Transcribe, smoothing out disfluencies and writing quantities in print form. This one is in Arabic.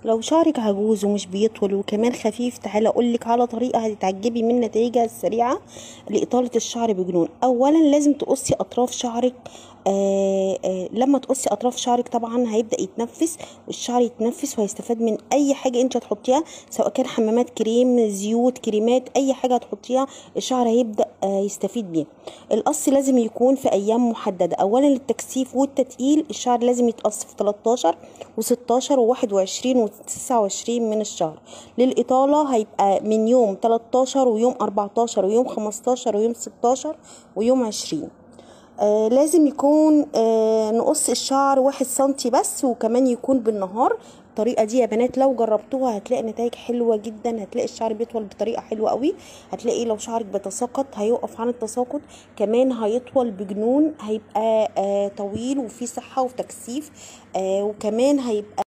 لو شعرك عجوز ومش بيطول وكمان خفيف، تعالى اقولك على طريقه هتتعجبي من نتائجها السريعه لاطاله الشعر بجنون. اولا لازم تقصي اطراف شعرك. لما تقصي اطراف شعرك طبعا هيبدا يتنفس، والشعر يتنفس وهيستفاد من اي حاجه انت هتحطيها، سواء كان حمامات كريم، زيوت، كريمات، اي حاجه هتحطيها الشعر هيبدا يستفيد بيها. القص لازم يكون في ايام محدده. اولا للتكثيف والتتقيل الشعر لازم يتقص في 13 و16 و21 و29 من الشهر. للإطالة هيبقى من يوم 13 ويوم 14 ويوم 15 ويوم 16 ويوم 20. لازم يكون نقص الشعر 1 سنتي بس، وكمان يكون بالنهار. الطريقة دي يا بنات لو جربتوها هتلاقي نتائج حلوة جدا، هتلاقي الشعر بيطول بطريقة حلوة قوي. هتلاقي لو شعرك بيتساقط هيوقف عن التساقط، كمان هيطول بجنون، هيبقى طويل وفيه صحة وتكثيف، وكمان هيبقى